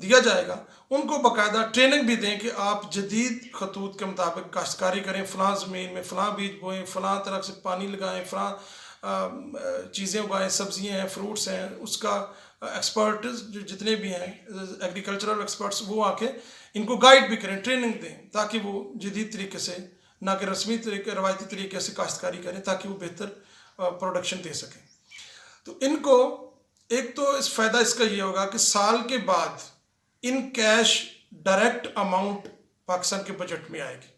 دیا جائے گا، ان کو باقاعدہ ٹریننگ بھی دیں کہ آپ جدید خطوط کے مطابق کاشتکاری کریں، فلاں زمین میں فلاں بیج بوئیں، فلاں طرح سے پانی لگائیں، فلاں چیزیں اگائیں، سبزیاں ہیں، فروٹس ہیں، اس کا ایکسپرٹز جو جتنے بھی ہیں ایگریکلچرل ایکسپرٹس وہ آ کے ان کو گائیڈ بھی کریں، ٹریننگ دیں، تاکہ وہ جدید طریقے سے، نہ کہ رسمی طریقے روایتی طریقے سے کاشتکاری کریں، تاکہ وہ بہتر پروڈکشن دے سکیں۔ تو ان کو ایک تو فائدہ اس کا یہ ہوگا کہ سال کے بعد ان کیش ڈائریکٹ اماؤنٹ پاکستان کے بجٹ میں آئے گی،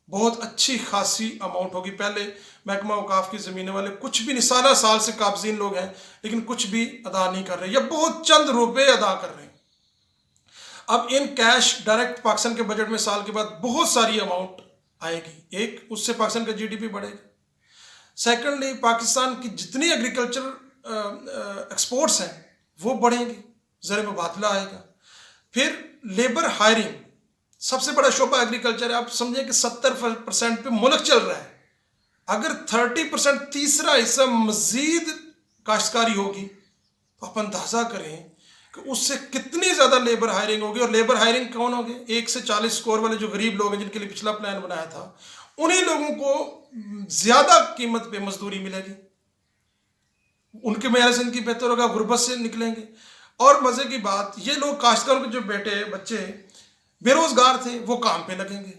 بہت اچھی خاصی اماؤنٹ ہوگی۔ پہلے محکمہ اوقاف کی زمینیں والے کچھ بھی نہیں، سالہ سال سے قابضین لوگ ہیں لیکن کچھ بھی ادا نہیں کر رہے یا بہت چند روپے ادا کر رہے ہیں۔ اب ان کیش ڈائریکٹ پاکستان کے بجٹ میں سال کے بعد بہت ساری اماؤنٹ آئے گی، ایک اس سے پاکستان کا جی ڈی پی بڑھے گا، سیکنڈلی پاکستان کی جتنی ایگریکلچر ایکسپورٹس ہیں وہ بڑھیں گی، زر مبادلہ آئے گا۔ پھر لیبر ہائرنگ، سب سے بڑا شعبہ ایگریکلچر ہے، آپ سمجھیں کہ 70% پہ ملک چل رہا ہے، اگر 30% تیسرا حصہ مزید کاشتکاری ہوگی تو آپ اندازہ کریں کہ اس سے کتنی زیادہ لیبر ہائرنگ ہوگی۔ اور لیبر ہائرنگ کون ہوگی؟ 1 سے 40 اسکور والے جو غریب لوگ ہیں جن کے لیے پچھلا پلان بنایا تھا، انہی لوگوں کو زیادہ قیمت پہ مزدوری ملے گی، ان کے معیار زندگی بہتر ہوگا، غربت سے نکلیں گے۔ اور مزے کی بات، یہ لوگ کاشتکاروں کے جو بیٹے بچے بے روزگار تھے وہ کام پہ لگیں گے۔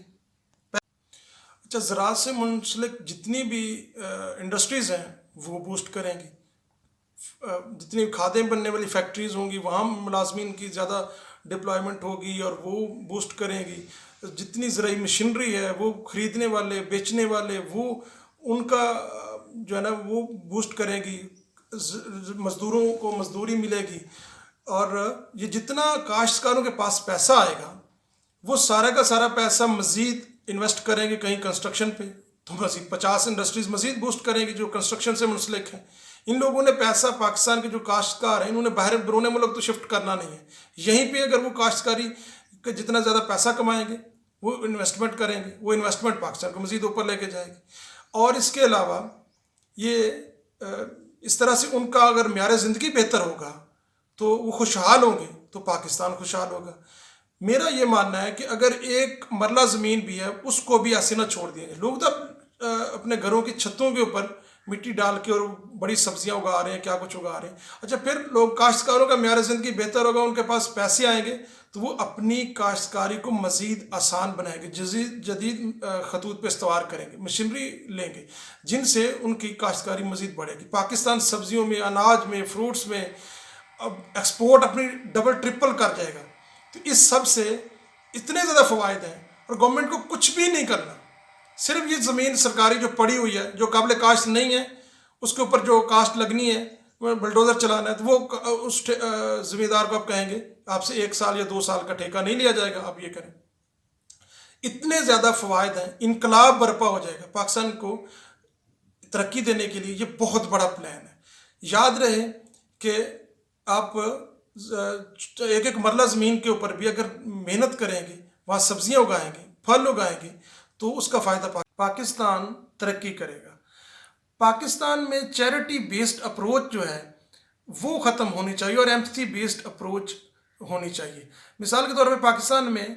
اچھا، زراعت سے منسلک جتنی بھی انڈسٹریز ہیں وہ بوسٹ کریں گی، جتنی کھادیں بننے والی فیکٹریز ہوں گی وہاں ملازمین کی زیادہ ڈپلائمنٹ ہوگی اور وہ بوسٹ کریں گی، جتنی زرعی مشینری ہے وہ خریدنے والے بیچنے والے وہ ان کا جو ہے نا وہ بوسٹ کریں گی، مزدوروں کو مزدوری ملے گی، اور یہ جتنا کاشتکاروں کے پاس پیسہ آئے گا وہ سارا کا سارا پیسہ مزید انویسٹ کریں گے کہیں کنسٹرکشن پہ، تو مزید 50 انڈسٹریز مزید بوسٹ کریں گے جو کنسٹرکشن سے منسلک ہیں۔ ان لوگوں نے پیسہ پاکستان کے جو کاشتکار ہیں انہوں نے باہر بیرون ملک تو شفٹ کرنا نہیں ہے، یہیں پہ اگر وہ کاشتکاری کا جتنا زیادہ پیسہ کمائیں گے وہ انویسٹمنٹ کریں گے، وہ انویسٹمنٹ پاکستان کو مزید اوپر لے کے جائے گی۔ اور اس کے علاوہ یہ اس طرح سے ان کا اگر معیار زندگی بہتر ہوگا تو وہ خوشحال ہوں گے تو پاکستان خوشحال ہوگا۔ میرا یہ ماننا ہے کہ اگر ایک مرلہ زمین بھی ہے اس کو بھی ایسے نہ چھوڑ دیں گے، لوگ تو اپنے گھروں کی چھتوں کے اوپر مٹی ڈال کے اور بڑی سبزیاں اگا رہے ہیں، کیا کچھ اگا رہے ہیں۔ اچھا، پھر لوگ کاشتکاروں کا معیار زندگی بہتر ہوگا، ان کے پاس پیسے آئیں گے تو وہ اپنی کاشتکاری کو مزید آسان بنائیں گے، جدید خطوط پہ استوار کریں گے، مشینری لیں گے جن سے ان کی کاشتکاری مزید بڑھے گی۔ پاکستان سبزیوں میں، اناج میں، فروٹس میں اب ایکسپورٹ اپنی ڈبل ٹرپل کر جائے گا۔ تو اس سب سے اتنے زیادہ فوائد ہیں اور گورنمنٹ کو کچھ بھی نہیں کرنا، صرف یہ زمین سرکاری جو پڑی ہوئی ہے جو قابل کاشت نہیں ہے اس کے اوپر جو کاشت لگنی ہے، بلڈوزر چلانا ہے، تو وہ اس زمیندار کو آپ کہیں گے آپ سے 1 سال یا 2 سال کا ٹھیکہ نہیں لیا جائے گا، آپ یہ کریں۔ اتنے زیادہ فوائد ہیں، انقلاب برپا ہو جائے گا پاکستان کو ترقی دینے کے لیے، یہ بہت بڑا پلان ہے۔ یاد رہے کہ آپ ایک ایک مرلہ زمین کے اوپر بھی اگر محنت کریں گے، وہاں سبزیاں اگائیں گے، پھل اگائیں گے تو اس کا فائدہ پاکستان ترقی کرے گا۔ پاکستان میں چیریٹی بیسڈ اپروچ جو ہے وہ ختم ہونی چاہیے اور ایمپتھی بیسڈ اپروچ ہونی چاہیے۔ مثال کے طور پہ پاکستان میں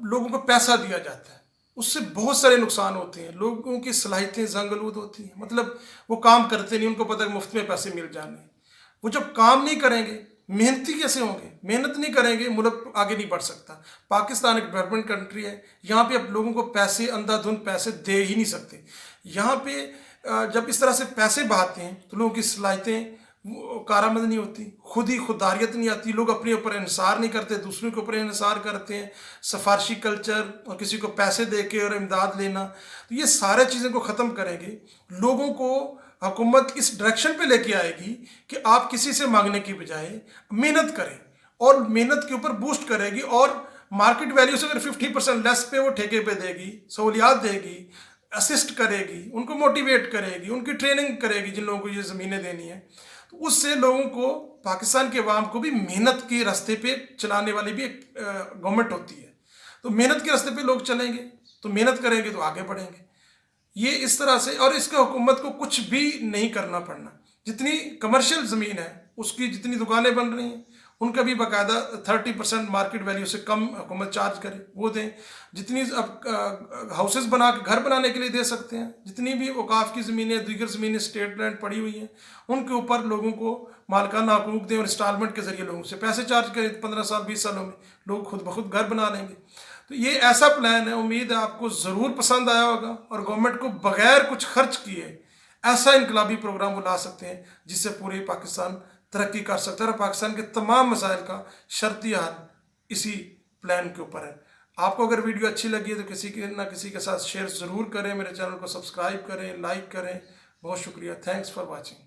لوگوں کو پیسہ دیا جاتا ہے، اس سے بہت سارے نقصان ہوتے ہیں، لوگوں کی صلاحیتیں زنگ آلود ہوتی ہیں، مطلب وہ کام کرتے نہیں، ان کو پتہ ہے مفت میں پیسے مل جانے ہیں۔ وہ جب کام نہیں کریں گے محنتی کیسے ہوں گے؟ محنت نہیں کریں گے ملک آگے نہیں بڑھ سکتا۔ پاکستان ایک ڈیولپمنٹ کنٹری ہے، یہاں پہ اب لوگوں کو پیسے اندھا دھند پیسے دے ہی نہیں سکتے۔ یہاں پہ جب اس طرح سے پیسے بہاتے ہیں تو لوگوں کی صلاحیتیں کارآمد نہیں ہوتی، خود ہی خودداریت نہیں آتی، لوگ اپنے اوپر انحصار نہیں کرتے، دوسروں کے اوپر انحصار کرتے ہیں، سفارشی کلچر اور کسی کو پیسے دے کے اور امداد لینا، تو یہ سارے چیزیں کو ختم کریں گے۔ لوگوں کو حکومت اس ڈائریکشن پہ لے کے آئے گی کہ آپ کسی سے مانگنے کی بجائے محنت کریں، اور محنت کے اوپر بوسٹ کرے گی، اور مارکیٹ ویلیو سے اگر 50% لیس پہ وہ ٹھیکے پہ دے گی، سہولیات دے گی، اسسٹ کرے گی، ان کو موٹیویٹ کرے گی، ان کی ٹریننگ کرے گی جن لوگوں کو یہ زمینیں دینی ہیں، تو اس سے لوگوں کو، پاکستان کے عوام کو بھی محنت کے راستے پہ چلانے والی بھی ایک گورنمنٹ ہوتی ہے، تو محنت کے راستے پہ لوگ چلیں گے تو محنت کریں گے تو آگے بڑھیں گے۔ یہ اس طرح سے، اور اس کے حکومت کو کچھ بھی نہیں کرنا پڑنا، جتنی کمرشل زمین ہے اس کی جتنی دکانیں بن رہی ہیں ان کا بھی باقاعدہ 30% مارکیٹ ویلیو سے کم حکومت چارج کرے وہ دیں. جتنی اب ہاؤسز بنا کے گھر بنانے کے لیے دے سکتے ہیں. جتنی بھی اوقاف کی زمینیں دیگر زمینیں اسٹیٹ لینڈ پڑی ہوئی ہیں ان کے اوپر لوگوں کو مالکانہ حقوق دیں اور انسٹالمنٹ کے ذریعے لوگوں سے پیسے چارج کریں. 15 سال 20 سالوں میں لوگ خود بخود گھر بنا لیں گے. تو یہ ایسا پلان ہے, امید ہے آپ کو ضرور پسند آیا ہوگا, اور گورنمنٹ کو بغیر کچھ خرچ کیے ایسا انقلابی پروگرام وہ لا سکتے ہیں جس سے پورے پاکستان ترقی کر سکتا ہے, اور پاکستان کے تمام مسائل کا شرطی حل اسی پلان کے اوپر ہے. آپ کو اگر ویڈیو اچھی لگی ہے تو کسی کے نہ کسی کے ساتھ شیئر ضرور کریں, میرے چینل کو سبسکرائب کریں, لائک کریں. بہت شکریہ. Thanks for watching.